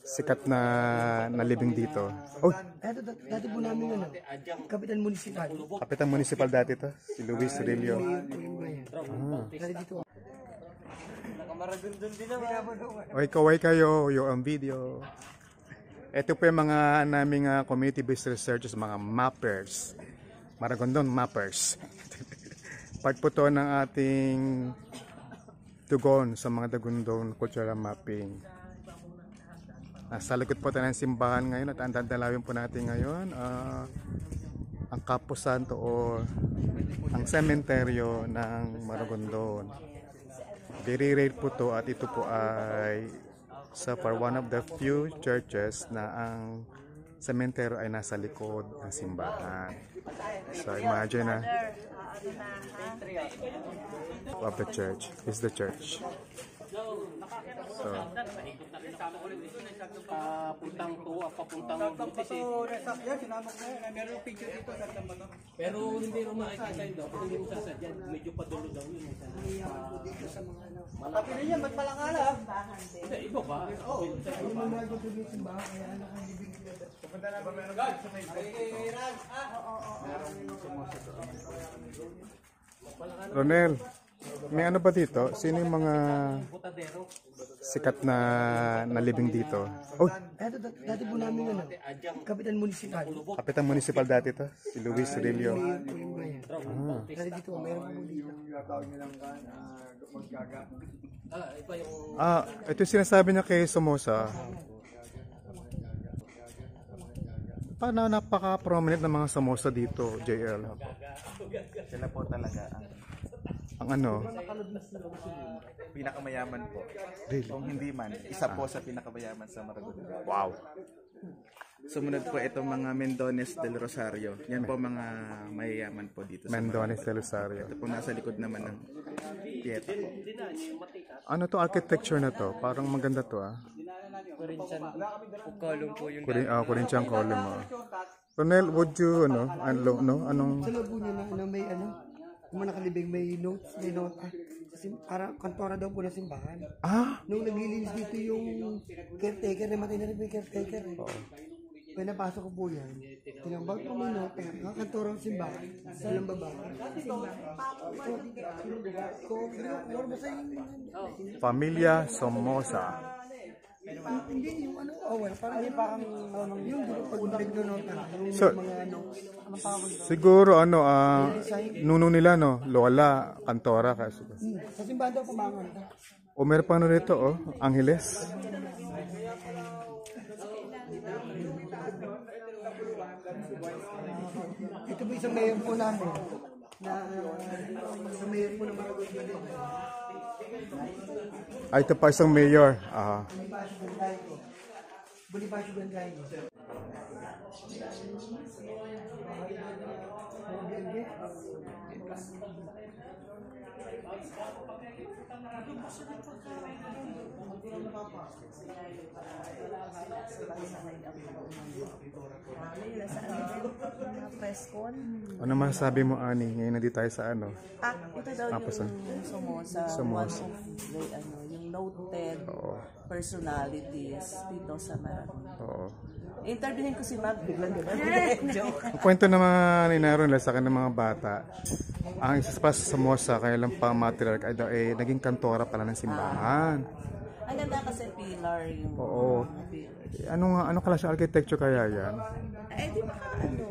sikat na living dito. Oh, Eto, dati po namin ano, Kapitan Municipal. kapitan municipal dati to, si Luis Rillo. Dati dito. Oy, kaway kayo, yung ang video. Ito po yung mga naming community-based researchers, mga mappers. Maragondon mappers. Part po to ng ating tugon sa mga Dagundong cultural mapping. Sa likod po tayo ng simbahan ngayon at ang dadalawin po natin ngayon ang Campo Santo o ang sementeryo ng Maragondon. Very rare po to at ito po ay for one of the few churches na ang sementeryo ay nasa likod ng simbahan. So imagine na of the church is the church. So papuntang tuwa, papuntang buntis eh. Meron picture dito sa Tambato. Pero hindi mo makikita yun daw. Hindi mo sasadyan. Medyo padulo daw yun. Malaki na yan. Ba't palangala? Hindi, iba ba? Oo. Yung mga nagtutulog sa bahay, kaya ano kang bibig nila. Pupunta na ba meron guard? Ronel, may ano ba dito? Sino yung mga sikat na living dito? Oh, Eto, dati po namin ano, Kapitan Municipal. kapitan municipal dati to, si Luis Rillo. Dati dito, meron po dito. Ito yung sinasabi niya kay Somoza. Paano napaka-prominent ng mga Somoza dito, JL? Sila po talaga Ang ano? pinakamayaman po. Really? Kung hindi man, isa po sa pinakamayaman sa Maragondon. Wow! Sumunod po itong mga Mendones del Rosario. Yan po mga mayayaman po dito sa Mendones del Rosario. Ito po nasa likod naman ng Pieta po. Ano to architecture na to? Parang maganda to Corinthian column. Ronel, would you anong Sa loob po niya na ano, may ano, yung mga nakalibing may notes, may nota. Kasi parang kantora daw po na simbahan. Nung naglilinis dito yung caretaker, namatay na rin po yung caretaker. Kaya napasok ko po yan. Tinambag ko may nota. Kantora ng simbahan. Walang babae. Pamilya Somoza? Hindi yung ano, parang yung pag-undag na nota. So, siguro nuno nila Lola Cantora kasi. Sa simbahan daw pumangon. O meron pa nito Angeles. Ito po isang mayor po namin. Isang mayor po ng Maragondon. Ito pa isang mayor. Bonifacio Gandayo. Ano masasabi mo, Ani? Ngayon nandito tayo sa ano? Ito daw yung Somoza. One of yung noted personalities dito sa Maragondon. Interviewin ko si Mag, biglang joke. Ang kwento naman ni Naron sa akin ng mga bata, ang isa pa sa Somoza, kaya lang pa material, naging kantora pala ng simbahan. Ang ganda kasi pillar yung Ano klase architecture kaya yan? di ba ano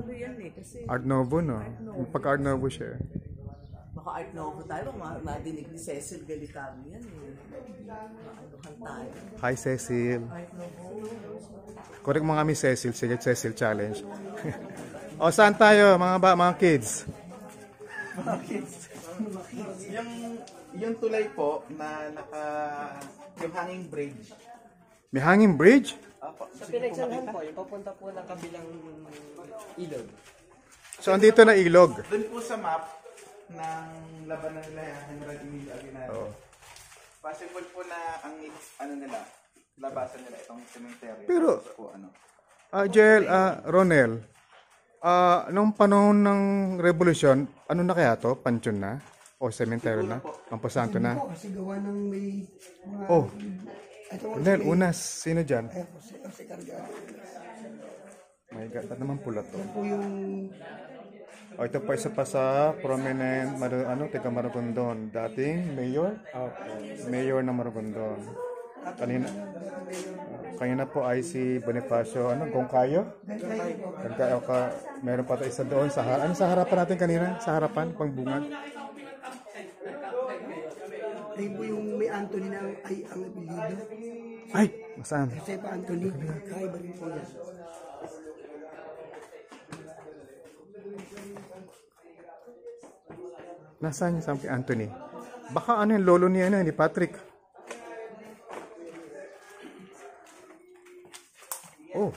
yan kasi Art Nouveau, no? Pag-Art Nouveau siya. baka Art Nouveau tayo, madinig ni Cecil Galicano yan Anuhan tayo. Hi, Cecil. Art Nouveau. Correct mo kami, Cecil. Sige, Cecil Challenge. Saan tayo, mga kids? Yung tulay po na yung hanging bridge. May hanging bridge? Sa pinagsalhan po, yung papunta po ng kabilang ilog. So, andito na ilog. Doon po sa map ng labanan nila General Emilio Aguinaldo. Possible po na ang labasan nila itong cemetery. Pero, po, JL, Ronel, nung panahon ng revolusyon, ano na kaya to? Pansyon na? O cemetery na? Camposanto na? Kasi gawa ng may Ito Then, Unas. Sino dyan? si Carga. My God, ba't naman pula to? Yan po yung O, ito pa isa pa sa prominent, taga Maragondon. Dating mayor? Mayor ng Maragondon. Kanina po ay si Bonifacio, Gongkayo? Gongkayo ka, meron pa ito isa doon sa harapan. Ano sa harapan natin kanina? Sa harapan, pangbungad. ayun po yung may Anthony na ay ang apelido. Ay, saan? Josepa Anthony. Kakaiba rin po yan. Nasaan yung Sampi Anthony? Baka ano yung lolo niya ni Patrick? Oh.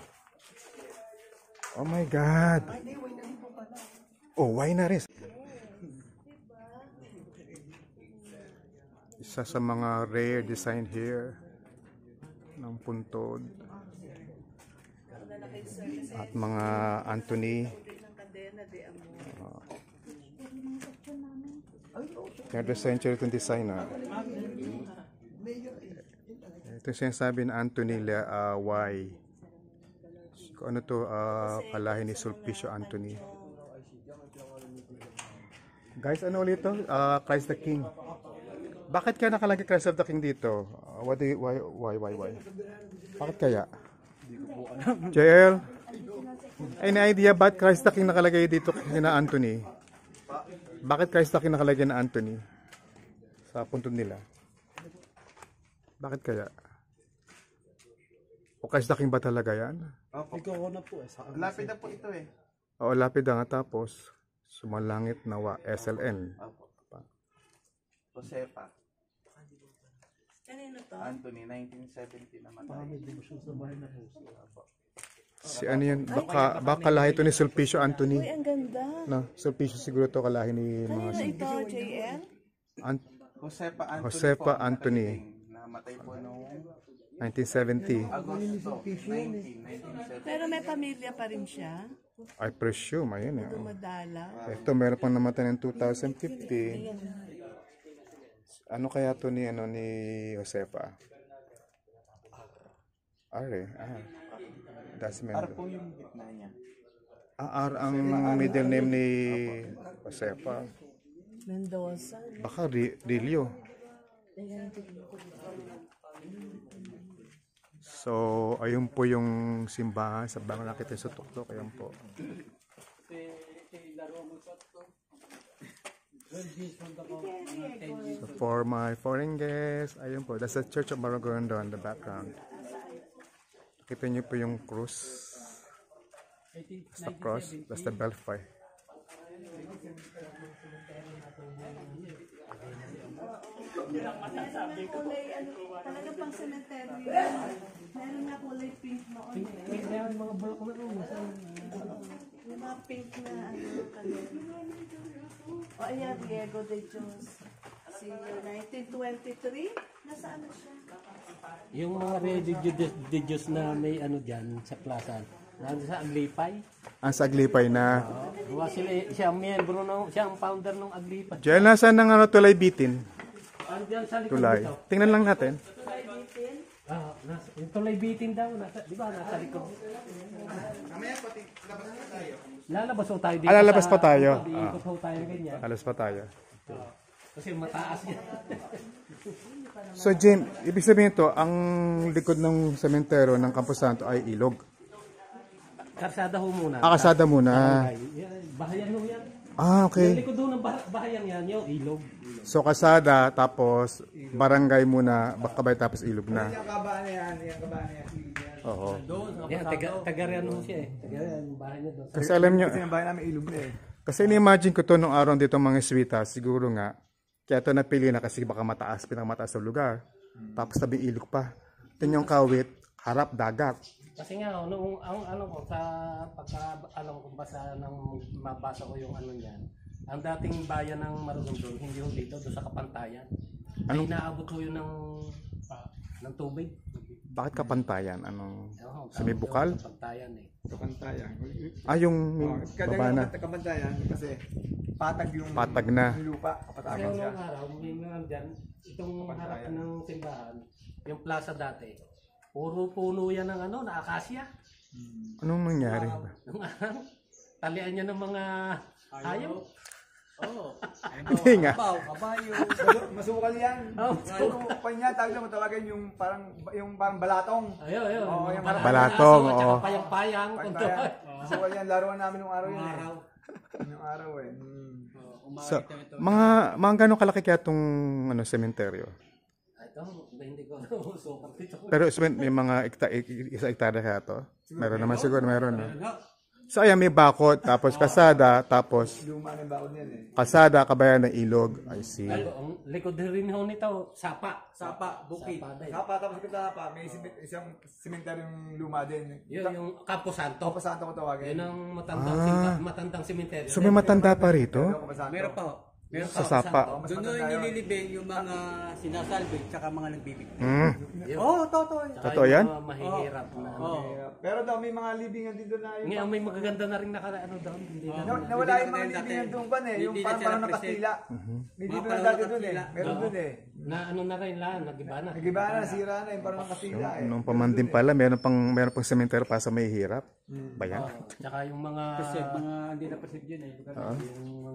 Oh my God. Oh, why na rin? Isa sa mga rare design here ng puntod at mga Anthony. Third century itong design. Ito yung sinasabi na Anthony Y. Kung ano to, kalahin ni Sulpicio Anthony. Guys, ano ulit ito? Christ the King. Bakit kaya nakalagay Christ of the King dito? Why? Bakit kaya? JL? Any idea ba't Christ the King nakalagay dito na Anthony? Bakit Christ the King nakalagay na Anthony? Sa puntod nila. Bakit kaya? O Christ the King ba talaga yan? Ikaw na po. Lapid na po ito eh. O lapid na nga tapos sumalangit nawa SLN. Josepa. Kanino to? Anthony, 1970 naman. Si ano yan? Baka lahi ito ni Sulpicio Anthony. Uy, ang ganda. No, Sulpicio siguro to kalahi ni mga Kanino ito, JL? Josepa Anthony. Josepa po, Anthony. namatay po noong 1970. Agosto 1970. Pero may pamilya pa rin siya. I presume, ayun eh. Dumadala. Ito, meron pang namatay ng 2015. Ano kaya to ni Josepa? Ar Desmond. po yung gitna niya. R ang middle name ni Josepa. Mendoza. Baka Rilio. So, ayun po yung simbahan sa bang nakita sa tuktok. Ayun po. So, for my foreign guests, ayun po. That's the Church of Maragondon on the background. Kita niyo po yung cross. That's the cross. That's the belfry. Kulay, talaga pang cemetery yan. Meron na kulay pink noon. Meron mga bulak na rin. Yung mga pink na kalye. O ayan, Diego de Dios. Si 1923. Nasaan na siya? Yung mga religious na may ano dyan sa plaza. Nandun sa Aglipay. Ang sa Aglipay na. Siya ang miyembro, siya ang founder ng Aglipay. Diyan nasaan ng tulay bitin? Andiyan sa likod Tulay. dito. Tingnan lang natin. Yung tulay bitin daw. Di ba? Nasa likod. Mamaya pati labas na tayo. Lalabas ho tayo dito. Lalabas pa tayo. Iikot ho tayo ganyan. Alas pa tayo. Kasi mataas yan. So Jim, ibig sabihin ito, ang likod ng sementero ng Campo Santo ay ilog. Karsada ho muna. Kasada muna. Bahayan ho yan. Ah, Yung okay. likod ho ng bahayan yan, yung ilog. So kasada, tapos barangay muna, bakabay tapos ilog na. Yung kabaan na yan, Oo. Yan, taga-riyan ho siya eh. Taga-riyan, bahay niya doon. Kasi alam nyo, yung bahay namin ilog na eh. kasi ni-imagine ko to nung araw dito mga swita, siguro nga, kaya ito napili na kasi baka mataas, pinakmataas sa lugar. Tapos tabi ilog pa. Ito yung kawit, harap dagat. Kasi nga, nung ang ano ko sa pagka-alam ko basa ng mabasa ko yung ano niyan. Ang dating bayan ng Maragondon, hindi ho dito, doon sa Kapantayan. Ay naabot ho yun ng tubig. Bakit kapantayan? Anong, Oo, sa may bukal? Kapantayan eh. Kapantayan. Yung baba na. Kapantayan kasi patag yung Patag na. lupa. Kasi Kapatagan siya. nung araw, may mga dyan, itong harap ng simbahan, yung plaza dati, puro puno yan ng ano, na akasya. Anong nangyari? Nung talian niya ng mga hayop. Oo. Hindi nga. Kabayo. Masukal yan. Oh, Ano pa niya, tawag na matawagan yung parang balatong. ayun, ayun. Oo, yung balatong, Aso, tsaka oo. payang-payang. Masukal yan, laruan namin nung araw yun eh. Yung araw eh. So, mga gano'ng kalaki kaya itong ano, sementeryo? Ito, hindi ko sukat ito. Pero may mga isa hektarya kaya to? Meron naman siguro, meron. No? So ayan, may bakod, tapos kasada, tapos Luma ng baon yan eh. kasada, kabayan ng ilog. I see. Ang likod rin ho nito, sapa. Sapa, bukid. Sapa din. Sapa, tapos kita pa, may isang sementaryong luma din. Yun yung Campo Santo. Kapasanto ko tawagin. Yun ang matandang simenteryo. So may matanda pa rito? Meron pa. Sa Sapa. Doon nililibing yung mga sinasalvage tsaka mga nagbibigay. Hmm. Oo, totoo. Totoo yan? Mahihirap na. Pero daw may mga libingan din doon na yung... Ngayon may magaganda na rin ano doon. Hindi na. Nawala yung mga libingan doon ba eh. Yung parang ng Kastila. May dito na dati doon eh. Meron doon eh. Na ano na rin lang, nag-iba na. Nagiba na, sira na yung parang ng Kastila eh. Nung pamandin pala, meron pang sementeryo para sa may hirap. Ba yan? Tsaka yung mga Mga hindi na perceive yun eh.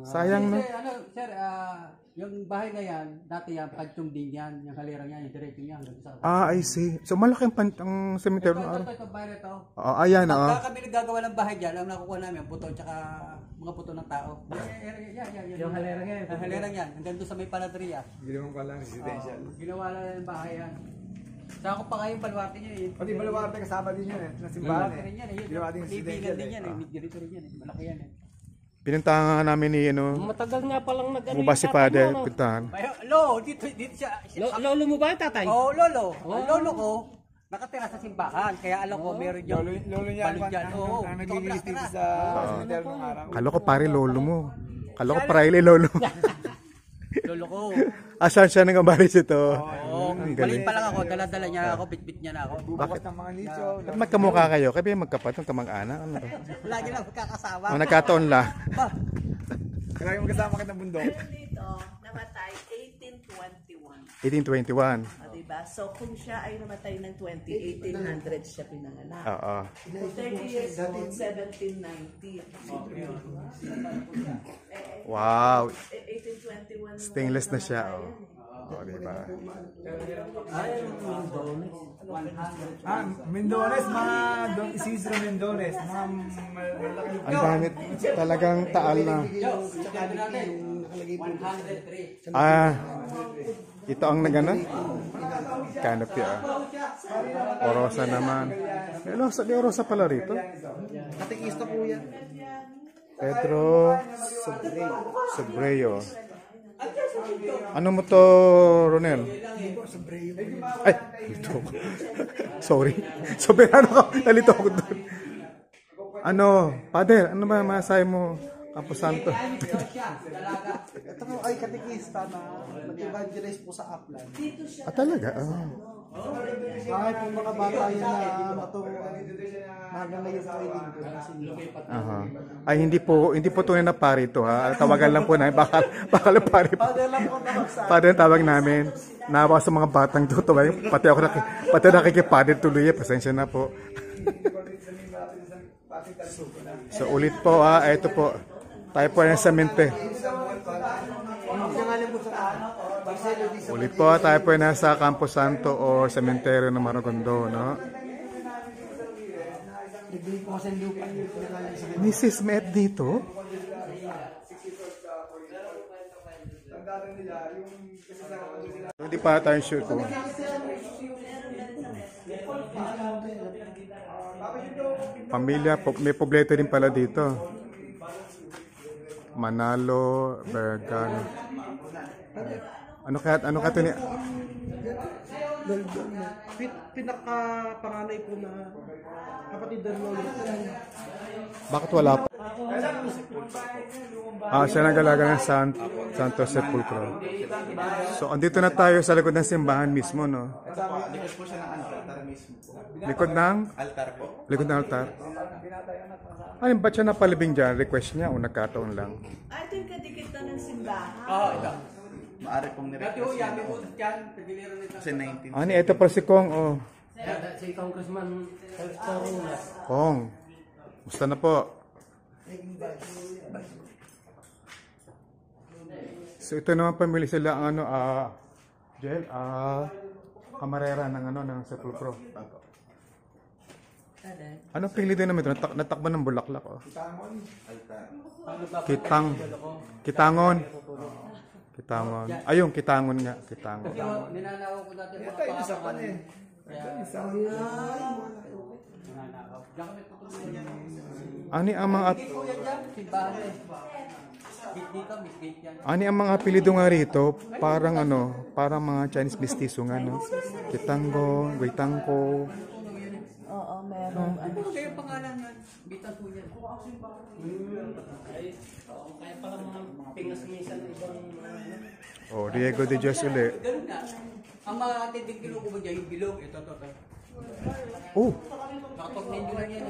Sayang no? Kasi ano, sir, yung bahay na yan, dati yan, pagtong din yan, yung kalirang yan, yung directing yan. Hanggang sa... I see. So malaki ang sementeryo ng araw. Ito, bahay na ito. Ayan, Pagka kami naggagawa ng bahay dyan, ang nakukuha namin, buto tsaka mga buto ng tao. Yan. yung halerang yan. Ang halirang yan, hanggang doon sa may panaderia. Ginawa ko lang residential. Ginawa lang yung bahay yan. Sa ako pa kayo yung paluwarte niya eh. Pati Baluarte kasama din yun eh. Ng simbahan Malaki rin yan eh. eh. Ginawa din Bibigan residential din eh. yan eh. Ganito rin yan eh. Malaki yan eh. Pinuntahan nga namin ni ano, Matagal nga palang nag-ano Mubas si Father, pinuntahan. Dito siya. Lolo mo ba tatay? Oh, lolo. Ang lolo ko, nakatira sa simbahan. Kaya alam ko, meron yung Lolo niya balon dyan. Oo, ang naglilinis dito sa cemetery ng araw. Kala ko pare lolo mo. Kala ko praile lolo mo. lolo ko. Asan siya nang abalis ito? Oo, maliit pa lang ako. Dala-dala niya ako, bit-bit niya na ako. Bubukas ng mga nicho. Ba't magkamukha kayo? Kayo magkapatid, kamag-anak. Ano to? Lagi lang magkakasama. Ang nagkataon lang. Ba, Kaya magkasama ka ng bundok. Dito, namatay 1821. 1821. Diba? So, kung siya ay namatay ng 1800 siya pinanganak. Oo. 30 years old, 1790. Wow. 1821. Stainless na siya. Oh. Oh, diba? Mendones, mga Don Isidro Mendones. Mga malaki. Ang dami talagang taal na. Ito ang nagana? Canopy Orosa naman. May Orosa pala rito. Katikista po yan. Pedro Sobreo. Ano mo to, Ronel? Ay, nalito ako. Sorry. Soberano ka. Nalito ako doon. Ano, Father, ano ba masahe mo? Campo Santo. Ito po ay katikista na nag-evangelize po sa Upland. Talaga? Kahit po mga bata yan na maturuan, hanggang ngayon po ay lingkod. Aha. Ay hindi po tunay na pari ito ha. Tawagan lang po namin baka lang pari. Padre ang tawag namin. Nawa sa mga batang tutuwa. Pati nakikipadir tuloy. Pasensya na po. So ulit po ito po. Tayo po ay sa mente. Ulit po tayo po ay nasa Campo Santo o Sementeryo ng Maragondon, no? Mrs. Met dito? Hindi pa tayo sure ko. Pamilya, may pobleto din pala dito. Manalo, Bergano. Ano kaya ito ni... Pinakapanganay po na kapatid ng lolo. Bakit wala pa? Siya nagalaga ng Santo Sepulcro. So, andito na tayo sa likod ng simbahan mismo, no? Likod po siya ng altar mismo po. Likod ng? Altar po. Likod ng altar. Ano ba't siya napalibing dyan? Request niya o nagkataon lang? Ito yung kadikit na ng simbahan. ito. Maaari pong Dati ho nirequest yan, na may noon. utot yan. Pagiliran nito. Kasi 19. Ani, ito pa si Kong, oh. Si Congressman Corona. Kong, musta na po? So ito naman pamili sila ang ano, Jel, kamarera ng ano, ng Sepulcro. Anong pili din naman ito? Natakbo ng bulaklak, oh. Kitangon. Ayun, kitangon nga. Kitangon. Kasi ho, ninanakaw ko dati mga pangapangan. Ninanakaw. Diyan kami tutulungan. Ani ang mga Hindi po yan dyan, simbahan eh. Dito, misgate yan. ani ang mga apelyido nga rito, parang ano, parang mga Chinese mestizo nga, no? Kitango, Guitangko. Oo, meron. Ano kayo pangalan yan? Bitan po yan. Kaya pala mga pingas minsan ng ibang Oh, Diego de Dios uli. Ganun nga. Ang mga atinding kilo ko ba dyan, yung bilog, ito. Oh, Nakapag-menu lang yan.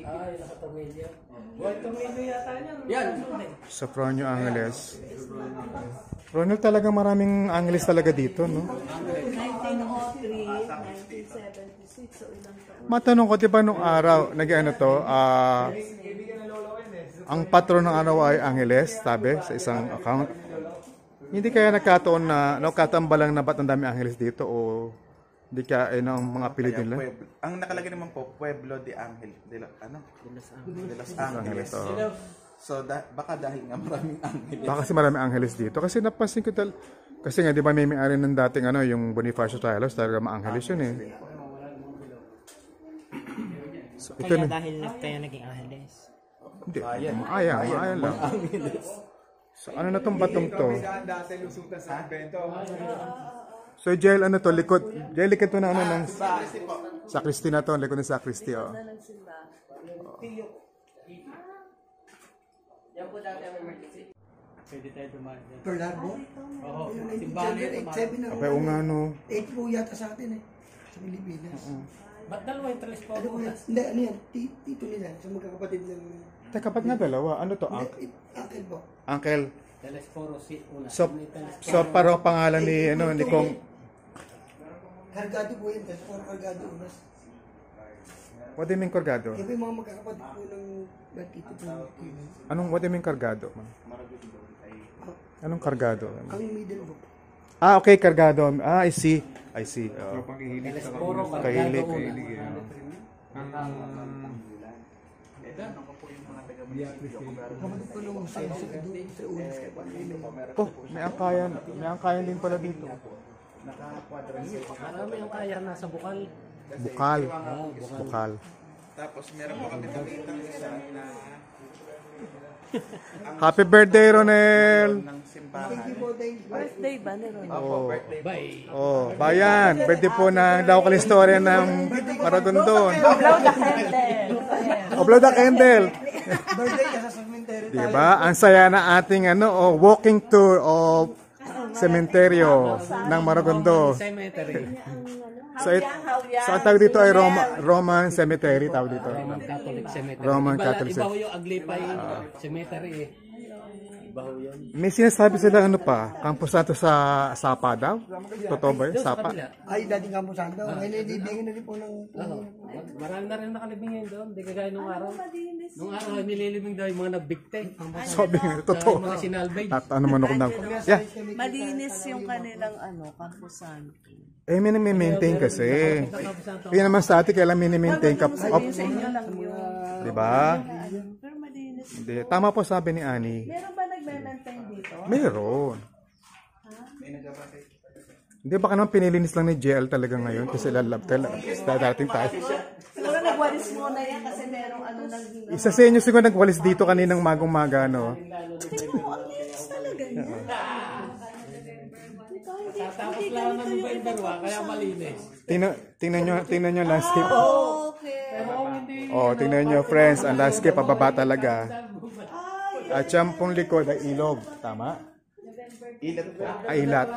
ay, nakatornilyo. Buhay tornilyo yata yan. Yan. sa Fronio Angeles. Ronald, talaga maraming Angeles talaga dito, no? 1903, 1976, so ilang taon. Matanong ko, di ba nung araw, nag-ano to, ang patron ng araw ay Angeles, sabi, sa isang account. Hindi kaya nagkataon na, nagkatambalang na ba't ang dami Angeles dito o hindi kaya ng mga pilit nila? Ang nakalagay naman po, Pueblo de Angel. De Los Angeles. Oh. So, baka dahil nga maraming Angeles. Baka kasi maraming Angeles dito. Kasi napansin ko kasi nga, di ba may may-ari ng dating ano, yung Bonifacio Talos, talaga ma-Angeles yun eh. So, ito Kaya na. dahil kaya naging Angeles. Hindi, maayang lang. So, ano na tong batong to? So, Jail, ano to? Likod to na ano ng sakristi na to. Likod ng sakristi, oh. Yan po dati ang emergency. Pwede tayo dumaan dyan. Pearl Harbor. Oo. Yung Simbahan na 1987 ito. na. Okay, o nga no. 8 po yata sa atin eh. Sa Pilipinas. Ba't dalawa yung tres po? Ano po yan? Hindi, ano yan? Tito nila. Sa magkakapatid ng... Teka, ba't nga dalawa? Ano to? Uncle po. Uncle. Telesporo si una. So parang pangalan ni, ano, ni Kong. Cargado po yan. Kasi puro Cargado unas. What do you mean kargado? Yung mga magkakapatid po ng tito po. What do you mean kargado? Anong kargado? Ang middle po. Okay, kargado. I see. Telesporo, Kahilig. Kapatid po nung sa unas kaya pa. Oh, may angkayan din pala dito. Marami ang kaya nasa bukal. Bukal. Tapos meron po kami nakitang isa na Happy birthday, Ronel! ng simbahan. Birthday ba ni Ron? Opo, birthday po. Oh, bayan, birthday po ng local historia ng Maragondon. Oblaw the candle. Birthday ka sa cemetery. Diba? Ang saya na ating walking tour of sementeryo ng Maragondon. Cemetery. So ang tawag dito ay Roman Cemetery, tawag dito. Roman Catholic Cemetery. Roman Catholic Iba ho yung Aglipay Cemetery eh. Iba ho yun. May sinasabi sila Campo Santo sa Sapa daw? Totoo ba yun? Sapa? Ay, dating Campo Santo. Ngayon, ibigin na rin po ng... Marami na rin nakalibing ngayon doon. Hindi kagaya nung araw. Nung araw ay nililibing daw yung mga nagbigte. Sabi nga, totoo. Mga sinalvage. Ano man ako ng... Yeah. Malinis yung kanilang Campo Santo. May maintain kasi. Kaya naman sa atin, kailan maintain ka. Sa inyo lang yun. Diba? Pero malinis. Hindi. Tama po sabi ni Ani. Meron ba nagme-maintain dito? Meron. Hindi, baka naman pinilinis lang ni JL talaga ngayon kasi darating tayo. Siguro nagwalis muna yan kasi merong nang... Isa sa inyo siguro nagwalis dito kaninang magong-maga, no? Ang linis talaga niya. Tapos lang ng November kaya malinis. Tingnan nyo landscape. Okay. Oh, tingnan nyo friends, ang landscape pababa talaga. At siyang pong likod ay ilog. Tama? Ilat po. Ilat.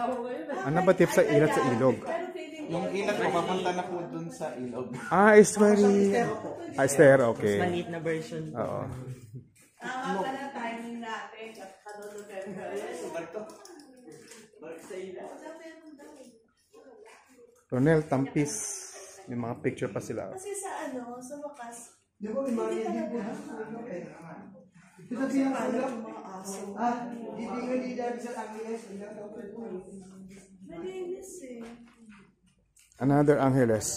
Ano ba tip sa ilat sa ilog? Yung ilat po, mapunta na po dun sa ilog. It's very... Stair, okay. Maliit na version. Oo. Tama pala timing natin. Ronel Tampis. May mga picture pa sila. Kasi sa sa wakas, Di ba, may mga hindi po sa sulo eh. Ito pinakalat yung mga aso. Hindi nga di dahil sa Angeles. malinis eh. Another Angeles.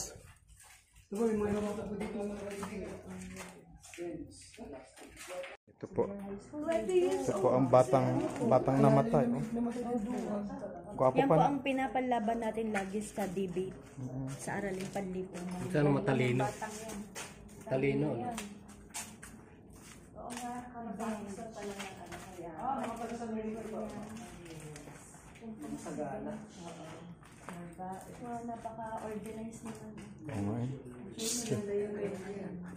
Di ba, may mga nakata po dito mga kaibigan. Ito po. Pwede Ito po ang batang namatay. Oh. Gwapo Yan po pa. ang pinapalaban natin lagi sa debate sa Araling Panlipong. Sana matalino. Talino. No? Oo nga, kababasa pala ng kaya. Masagana. Napaka-organized naman. Oh, my.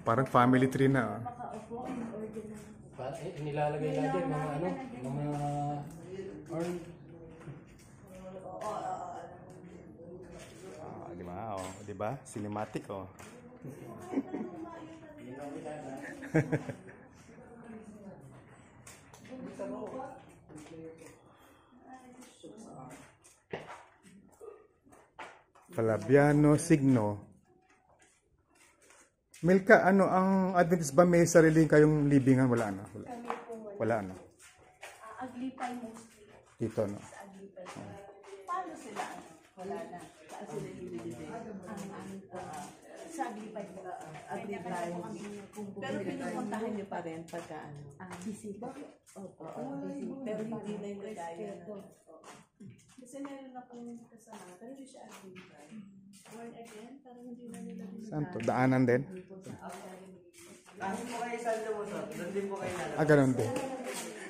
Parang family tree na. Makaupo and organized. Nilalagay natin mga mga Di ba? Oh, di ba? Cinematic oh. Falabiano Signo. Milka, ano ang Adventist ba may sariling kayong libingan? Wala na. Wala na. Aglipay mostly. Dito no. Paano sila? Wala na. Saan sila nililibig? Sa Aglipay. Aglipay. Pero pinupuntahan niyo pa rin pagka bisita. Opo. Pero hindi na yung nagaya na. Kasi meron akong kasama. Pero hindi siya Aglipay. Born again. Parang hindi na nila bisita. Saan to? Daanan din? Kasi po kayo saan mo sa? Doon din po kayo na. Ganun din.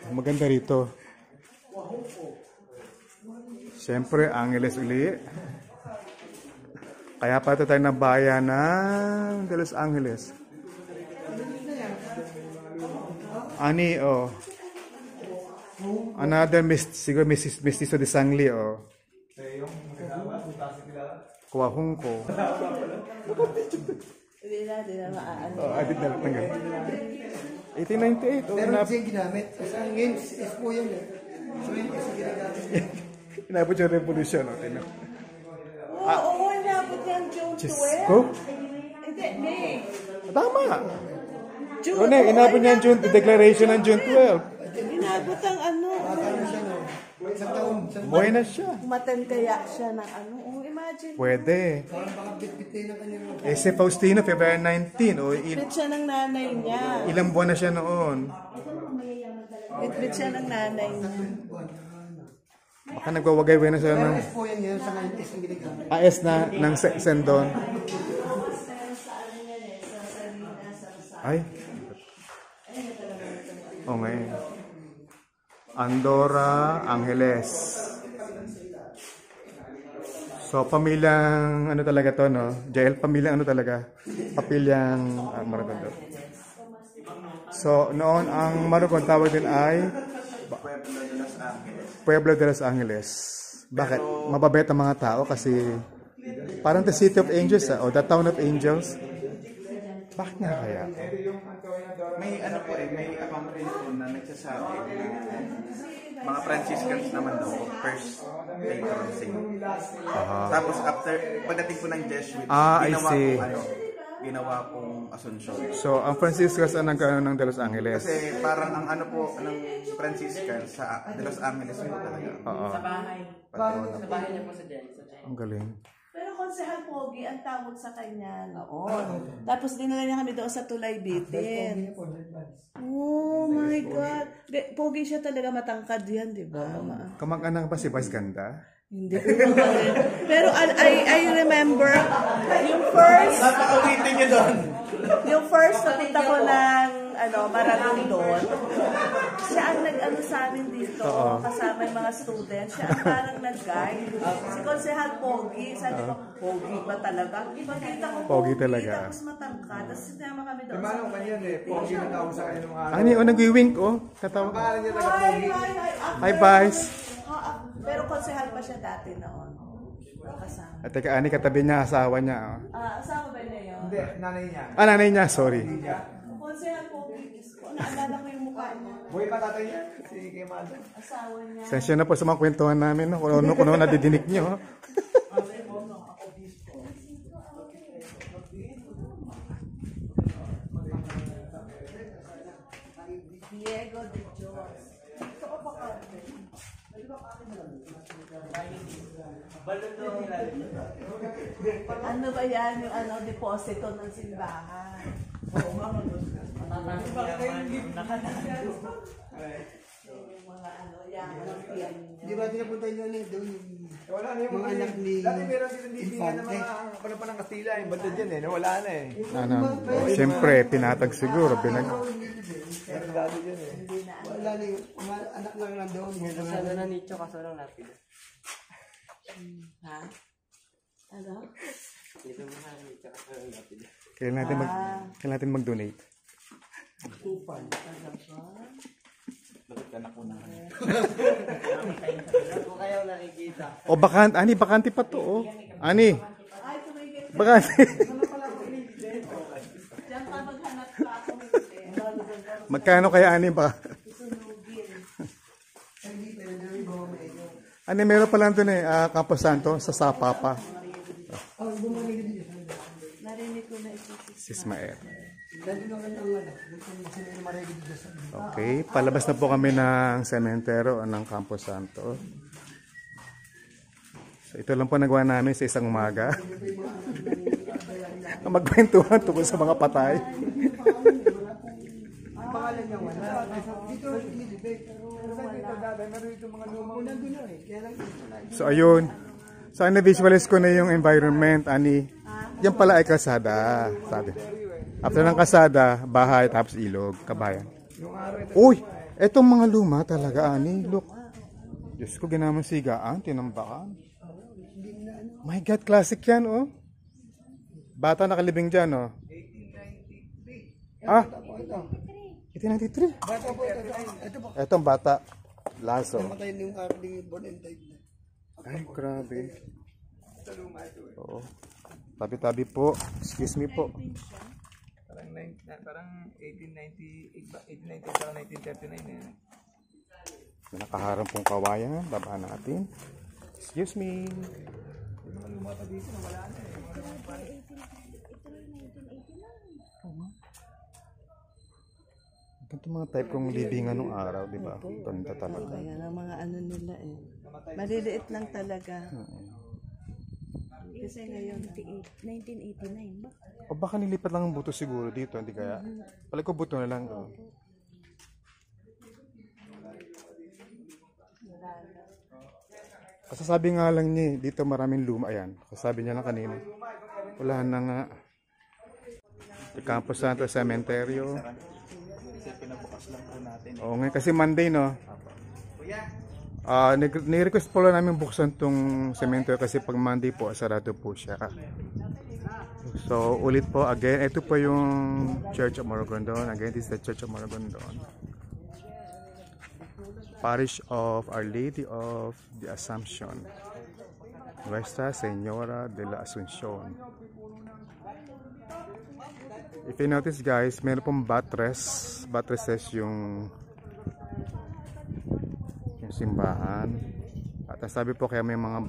Maganda rito. Siyempre, Angeles uli. Kaya pa ito tayo na bayan ng De Los Angeles. Ani, oh. Another siguro Mestizo de Sangli, oh. Kuwahong ko. Hindi na maaano. Oh, adit na lang. 1898. Oh, Pero hindi yung ginamit. Kasi ang games is po yun eh. So yun kasi ginagamit. Inabot yung revolution. Oh, Oo, inabot yung June 12. Ko? Hindi, May. Tama. June, Inabot niya yung declaration ng June 12. inabot ang Ano siya no? Isang taon. Buhay na siya. Matan kaya siya ng imagine. Pwede. Parang baka bit-bitin ng kanyang mga. Eh, si Faustino, February 19. O, Bitbit siya ng nanay niya. ilang buwan na siya noon. Bitbit siya ng nanay niya. Baka nagwawagay na siya ng Pero is po yan yun sa ngayon is yung ginagamit. AS na ng Sendon. Ay. O ngayon. Andorra, Angeles. So, pamilyang ano talaga to, no? Jael, pamilyang ano talaga? Papilyang Maragondon. So, noon ang Maragondon tawag din ay Pueblo de Los Angeles. Bakit? Mababait ang mga tao kasi parang the City of Angels, o the Town of Angels. Bakit nga kaya? May ano po may account rin po na nagsasabi na mga Franciscans naman daw first patron saint. Tapos after pagdating po ng Jesuits, ginawa pong Asuncion. So, ang Franciscans ang nagkaroon ng De Los Angeles. Kasi parang ang ano po ng Franciscans sa De Los Angeles po talaga. Oo. Sa bahay. Patrono. Sa bahay niya po sa Jen. Ang galing. Pero Konsehal Pogi ang tawag sa kanya noon. Tapos dinala niya kami doon sa Tulay Bitin. Oh my God. Pogi siya talaga, matangkad yan, di ba? Kamag-anak ba si Vice Ganda? Hindi ko makalit. Pero I remember yung first Napaulitin niyo doon. yung first napunta ko ng Maragondon. Siya ang nag-ano sa amin dito, kasama yung mga students. Siya ang parang nag-guide. Si Konsehal Pogi, sabi ko, Pogi ba talaga? Pagkita ko Pogi talaga. Tapos matangkad. Tapos sinama kami doon. Manong kanya eh. Pogi na tawag sa kanya nung araw. Ano yung nag-wink, oh? Tatawa. Pangalan niya taga Pogi. Hi, Vice. Pero konsehal pa siya dati noon. Kasama. At teka, ani katabi niya, asawa niya. Oh. Asawa ba niya yun? Hindi, nanay niya. Ah, nanay niya, sorry. Konsehal Pogi. Naalala ko yung mukha niya. Boy pa tatay niya, si Kemada. Asawa niya. Sensya na po sa mga kwentuhan namin, no? Kung ano nadidinig nyo. Diego de Dios. Ano ba yan? Yung deposito ng simbahan. Oo, mama. Yung mga yan, ang tiyan niya. Di ba tinapunta nyo na doon yung Wala na yung mga anak ni dati meron din dito ng Infante? mga panang Kastila, yung banda dyan eh, wala na eh. Siyempre, pinatag siguro. Meron dati dyan eh. Wala na yung mga anak lang nandoon. Kasalo na nicho, kasalo na natin. Ha? Ano? Dito mo na nicho, kasalo na natin. Kailan natin mag-donate. Kupal. Bakit ka nakunahan? Kung kayo nakikita. O bakante pa to, oh. Ani, bakante. Diyan pa maghanap ka ako. Magkano kaya ani ba? Ani, meron pa lang doon Campo Santo, sa Sapa pa. Narinig ko na ito. Sis Maer. Dati nung ang anak, kasi may marigid dito sa Okay, palabas na po kami ng sementero ng Campo Santo. So, ito lang po nagawa namin sa isang umaga. Magkwentuhan tungkol sa mga patay. pangalan niya wala. Dito, dito dati, meron dito mga lumang. Nandun na eh, kaya lang So ayun. So na-visualize ko na yung environment, ani. Yan pala ay kalsada, sabi. After ng kalsada, bahay tapos ilog, kabayan. Uy, etong mga luma talaga, ani. Look. Diyos ko, ginamang sigaan, tinambakan. My God, classic yan, oh. Bata nakalibing dyan, oh. Ah, 1893. bata po ito po. Etong bata, Lazo. Namatay na yung Arling born and died na. Ay, grabe. Oo. Tabi-tabi po. Excuse me po. Parang 1898 ba? 1890 parang 1939 eh. May nakaharang pong kawayan. Babaan natin. Excuse me. Ganito mga type kong libingan nung araw, di ba? Ganda talaga. Kaya ang mga nila eh. Maliliit lang talaga. Kasi ngayon, 1989 ba? O baka nilipat lang ang buto siguro dito, hindi kaya? Palagi ko buto na lang. Oh. Kasasabi nga lang niya, dito maraming luma. Ayan, kasabi niya lang kanina. Wala na nga. Campo Santo Cementerio. Oo nga, kasi Monday, no? Ni-request po lang namin buksan tong cementerio kasi pag Monday po, sarado po siya. So, ulit po, again, ito po yung Church of Maragondon. Again, this is the Church of Maragondon. Parish of Our Lady of the Assumption. Nuestra Señora de la Asunción. If you notice guys, meron pong buttresses yung simbahan. At sabi po kaya may mga